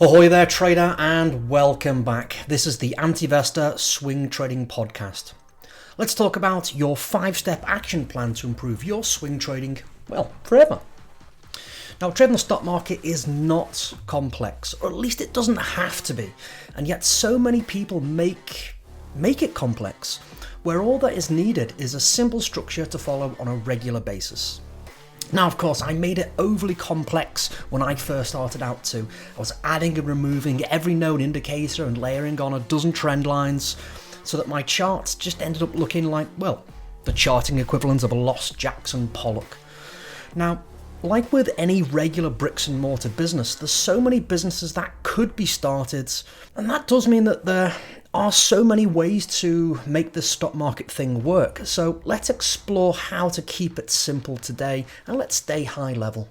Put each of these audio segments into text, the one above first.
Ahoy there, trader, and welcome back. This is the Anti-Investor Swing Trading Podcast. Let's talk about your 5-step action plan to improve your swing trading, well, forever. Now, trading the stock market is not complex, or at least it doesn't have to be, and yet so many people make it complex, where all that is needed is a simple structure to follow on a regular basis. Now, of course, I made it overly complex when I first started out too. I was adding and removing every known indicator and layering on a dozen trend lines so that my charts just ended up looking like, well, the charting equivalent of a lost Jackson Pollock. Now, like with any regular bricks and mortar business, there's so many businesses that could be started, and that does mean that there are so many ways to make this stock market thing work. So let's explore how to keep it simple today, and let's stay high level.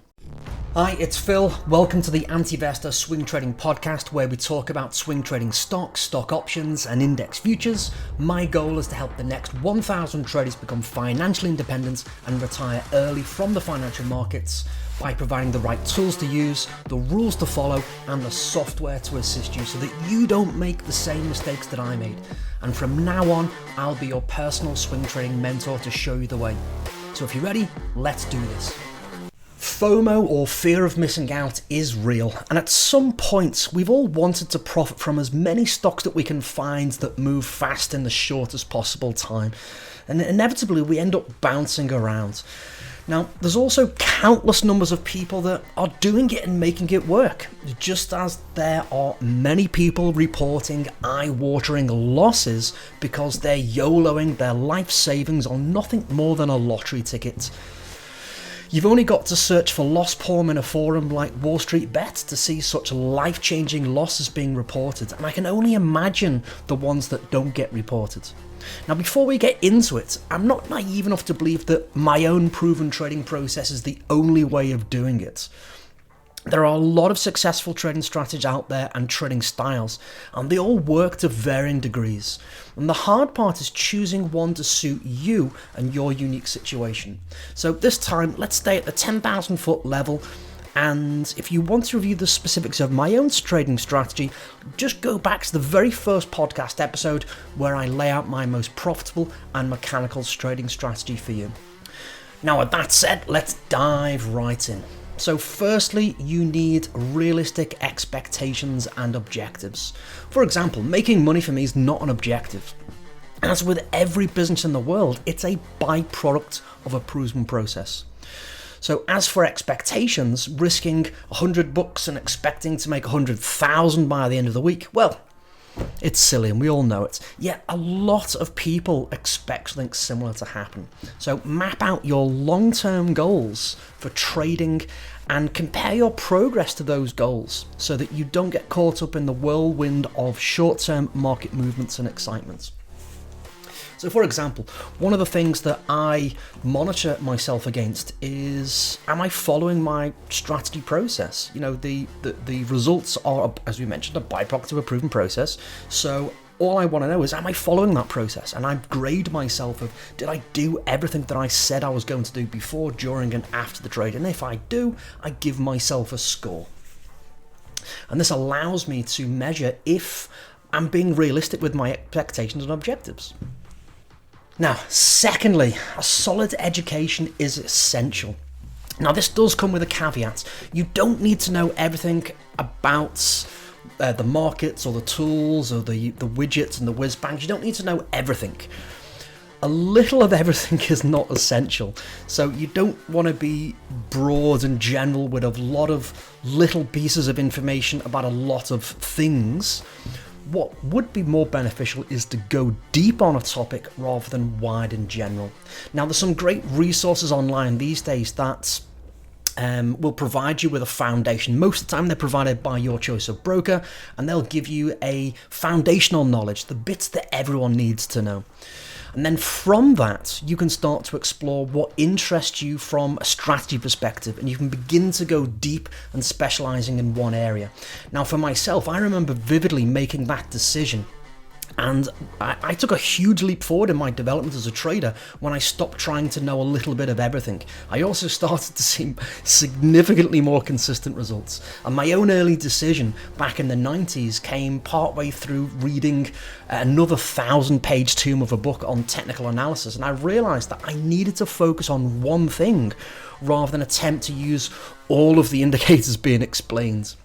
Hi, it's Phil. Welcome to the Anti-Investor Swing Trading Podcast, where we talk about swing trading stocks, stock options, and index futures. My goal is to help the next 1,000 traders become financially independent and retire early from the financial markets by providing the right tools to use, the rules to follow, and the software to assist you so that you don't make the same mistakes that I made. And from now on, I'll be your personal swing trading mentor to show you the way. So if you're ready, let's do this. FOMO, or fear of missing out, is real, and at some point we've all wanted to profit from as many stocks that we can find that move fast in the shortest possible time, and inevitably we end up bouncing around. Now, there's also countless numbers of people that are doing it and making it work, just as there are many people reporting eye-watering losses because they're YOLOing their life savings on nothing more than a lottery ticket. You've only got to search for loss porn in a forum like Wall Street Bets to see such life-changing losses being reported, and I can only imagine the ones that don't get reported. Now, before we get into it, I'm not naive enough to believe that my own proven trading process is the only way of doing it. There are a lot of successful trading strategies out there and trading styles, and they all work to varying degrees. And the hard part is choosing one to suit you and your unique situation. So this time, let's stay at the 10,000 foot level. And if you want to review the specifics of my own trading strategy, just go back to the very first podcast episode where I lay out my most profitable and mechanical trading strategy for you. Now, with that said, let's dive right in. So firstly, you need realistic expectations and objectives. For example, making money for me is not an objective. As with every business in the world, it's a byproduct of a proven process. So as for expectations, risking $100 and expecting to make 100,000 by the end of the week, well, it's silly and we all know it. Yet a lot of people expect something similar to happen. So map out your long-term goals for trading and compare your progress to those goals so that you don't get caught up in the whirlwind of short-term market movements and excitement. So for example, one of the things that I monitor myself against is, am I following my strategy process? You know, the results are, as we mentioned, a byproduct of a proven process. So all I want to know is, am I following that process? And I grade myself of, did I do everything that I said I was going to do before, during, and after the trade? And if I do, I give myself a score. And this allows me to measure if I'm being realistic with my expectations and objectives. Now, secondly, a solid education is essential. Now, this does come with a caveat. You don't need to know everything about the markets or the tools or the widgets and the whiz bangs. You don't need to know everything. A little of everything is not essential. So you don't want to be broad and general with a lot of little pieces of information about a lot of things. What would be more beneficial is to go deep on a topic rather than wide and general. Now, there's some great resources online these days that will provide you with a foundation. Most of the time they're provided by your choice of broker, and they'll give you a foundational knowledge, the bits that everyone needs to know. And then from that, you can start to explore what interests you from a strategy perspective, and you can begin to go deep and specializing in one area. Now, for myself, I remember vividly making that decision And I took a huge leap forward in my development as a trader when I stopped trying to know a little bit of everything. I also started to see significantly more consistent results. And my own early decision back in the 90s came partway through reading another 1,000-page tome of a book on technical analysis. And I realized that I needed to focus on one thing rather than attempt to use all of the indicators being explained.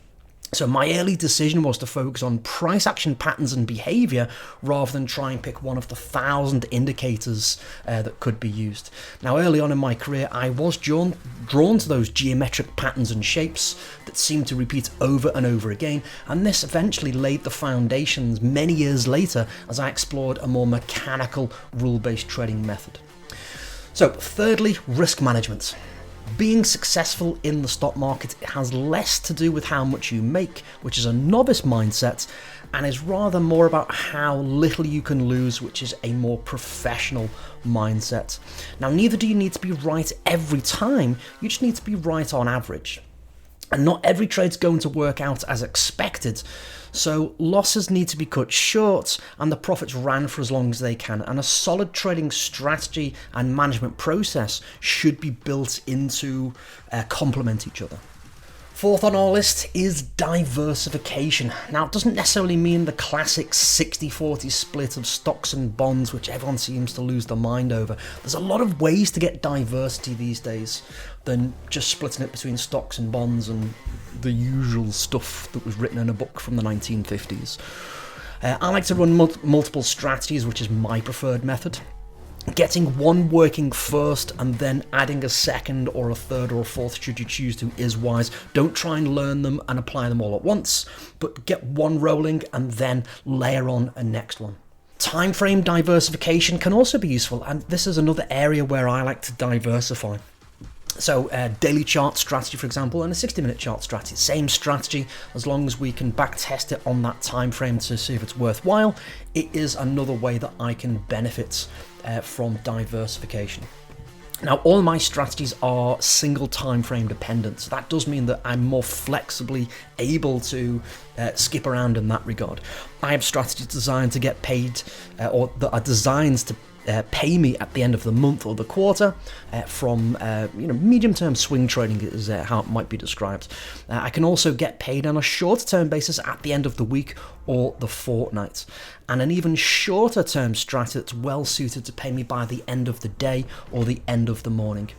So my early decision was to focus on price action patterns and behavior rather than try and pick one of the 1,000 indicators that could be used. Now, early on in my career, I was drawn to those geometric patterns and shapes that seemed to repeat over and over again, and this eventually laid the foundations many years later as I explored a more mechanical rule-based trading method. So thirdly, risk management. Being successful in the stock market has less to do with how much you make, which is a novice mindset, and is rather more about how little you can lose, which is a more professional mindset. Now, neither do you need to be right every time, you just need to be right on average. And not every trade's going to work out as expected, so losses need to be cut short and the profits ran for as long as they can, and a solid trading strategy and management process should be built into complement each other. Fourth on our list is diversification. Now, it doesn't necessarily mean the classic 60-40 split of stocks and bonds, which everyone seems to lose their mind over. There's a lot of ways to get diversity these days than just splitting it between stocks and bonds and the usual stuff that was written in a book from the 1950s. I like to run multiple strategies, which is my preferred method. Getting one working first and then adding a second or a third or a fourth should you choose to is wise. Don't try and learn them and apply them all at once, but get one rolling and then layer on a next one. Time frame diversification can also be useful, and this is another area where I like to diversify. So daily chart strategy, for example, and a 60-minute chart strategy. Same strategy, as long as we can back test it on that time frame to see if it's worthwhile. It is another way that I can benefit from diversification. Now, all my strategies are single time frame dependent, so that does mean that I'm more flexibly able to skip around in that regard. I have strategies designed to get paid, or that are designed to pay me at the end of the month or the quarter from medium-term swing trading is how it might be described. I can also get paid on a shorter-term basis at the end of the week or the fortnight, and an even shorter-term strategy that's well-suited to pay me by the end of the day or the end of the morning.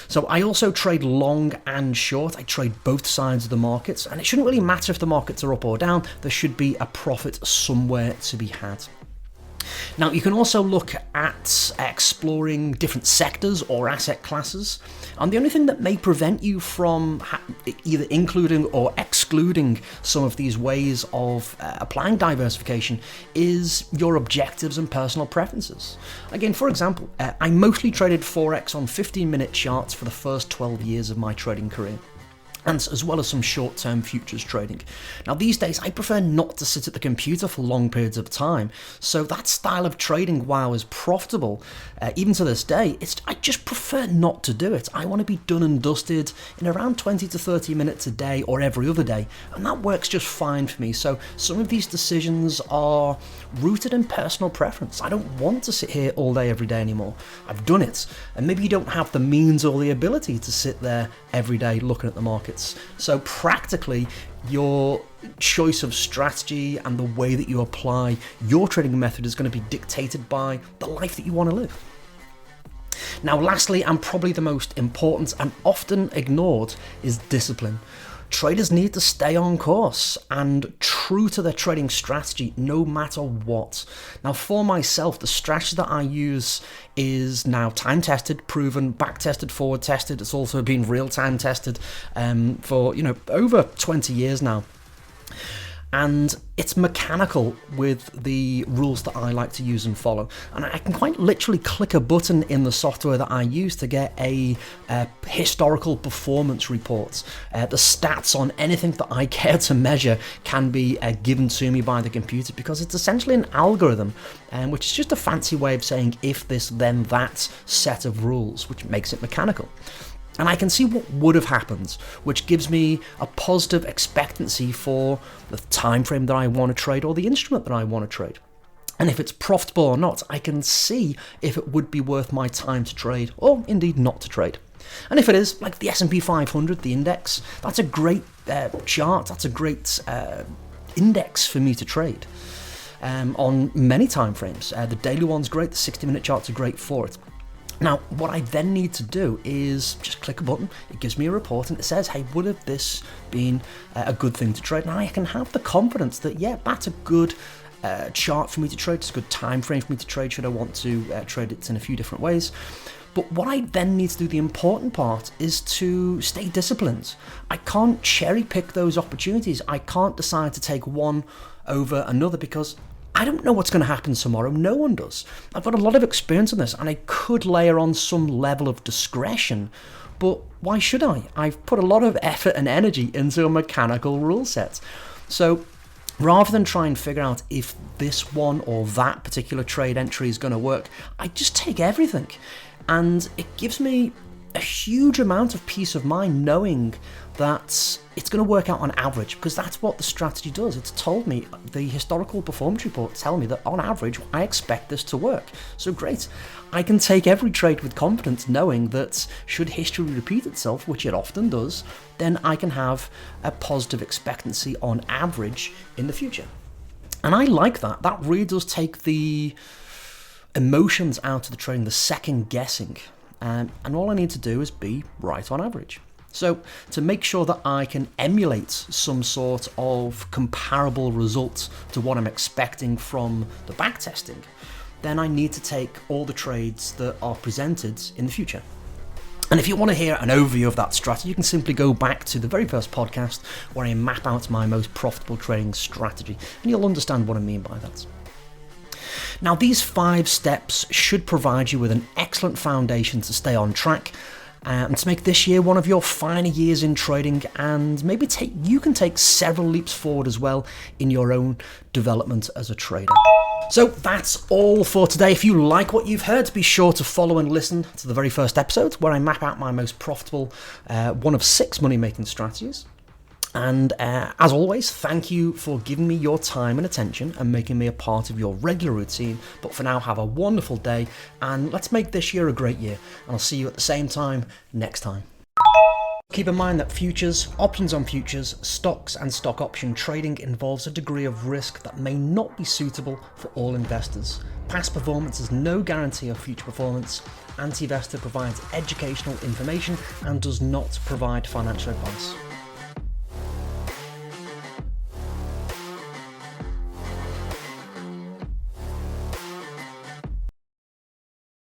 So I also trade long and short. I trade both sides of the markets, and it shouldn't really matter if the markets are up or down. There should be a profit somewhere to be had. Now, you can also look at exploring different sectors or asset classes, and the only thing that may prevent you from either including or excluding some of these ways of applying diversification is your objectives and personal preferences. Again, for example, I mostly traded Forex on 15-minute charts for the first 12 years of my trading career, and as well as some short-term futures trading. Now, these days I prefer not to sit at the computer for long periods of time, so that style of trading, while is profitable, even to this day, I just prefer not to do it. I want to be done and dusted in around 20 to 30 minutes a day or every other day, and that works just fine for me. So some of these decisions are rooted in personal preference. I don't want to sit here all day every day anymore. I've done it, and maybe you don't have the means or the ability to sit there every day looking at the market. So practically, your choice of strategy and the way that you apply your trading method is going to be dictated by the life that you want to live. Now, lastly, and probably the most important and often ignored, is discipline. Traders need to stay on course and true to their trading strategy no matter what. Now, for myself, the strategy that I use is now time-tested, proven, back-tested, forward-tested. It's also been real-time tested for over 20 years now. And it's mechanical with the rules that I like to use and follow. And I can quite literally click a button in the software that I use to get a historical performance report. The stats on anything that I care to measure can be given to me by the computer, because it's essentially an algorithm, which is just a fancy way of saying if this, then that set of rules, which makes it mechanical. And I can see what would have happened, which gives me a positive expectancy for the time frame that I want to trade or the instrument that I want to trade. And if it's profitable or not, I can see if it would be worth my time to trade, or indeed not to trade. And if it is, like the S&P 500, the index, that's a great chart, that's a great index for me to trade on many time frames. The daily one's great, the 60-minute charts are great for it. Now, what I then need to do is just click a button, it gives me a report and it says, hey, would have this been a good thing to trade? And I can have the confidence that, yeah, that's a good chart for me to trade, it's a good time frame for me to trade should I want to trade it in a few different ways. But what I then need to do, the important part, is to stay disciplined. I can't cherry pick those opportunities. I can't decide to take one over another because I don't know what's going to happen tomorrow. No one does. I've got a lot of experience in this and I could layer on some level of discretion, but why should I? I've put a lot of effort and energy into a mechanical rule set. So rather than try and figure out if this one or that particular trade entry is going to work, I just take everything. And it gives me a huge amount of peace of mind knowing that it's going to work out on average, because that's what the strategy does. It's told me, the historical performance reports tell me that on average, I expect this to work. So great. I can take every trade with confidence knowing that should history repeat itself, which it often does, then I can have a positive expectancy on average in the future. And I like that. That really does take the emotions out of the trading, the second guessing, and all I need to do is be right on average. So to make sure that I can emulate some sort of comparable results to what I'm expecting from the backtesting, then I need to take all the trades that are presented in the future. And if you want to hear an overview of that strategy, you can simply go back to the very first podcast where I map out my most profitable trading strategy, and you'll understand what I mean by that. Now, these 5 steps should provide you with an excellent foundation to stay on track and to make this year one of your finer years in trading, and maybe you can take several leaps forward as well in your own development as a trader. So that's all for today. If you like what you've heard, be sure to follow and listen to the very first episode where I map out my most profitable one of 6 money-making strategies. And as always, thank you for giving me your time and attention and making me a part of your regular routine. But for now, have a wonderful day and let's make this year a great year. And I'll see you at the same time next time. Keep in mind that futures, options on futures, stocks and stock option trading involves a degree of risk that may not be suitable for all investors. Past performance is no guarantee of future performance. Anti-Investor provides educational information and does not provide financial advice.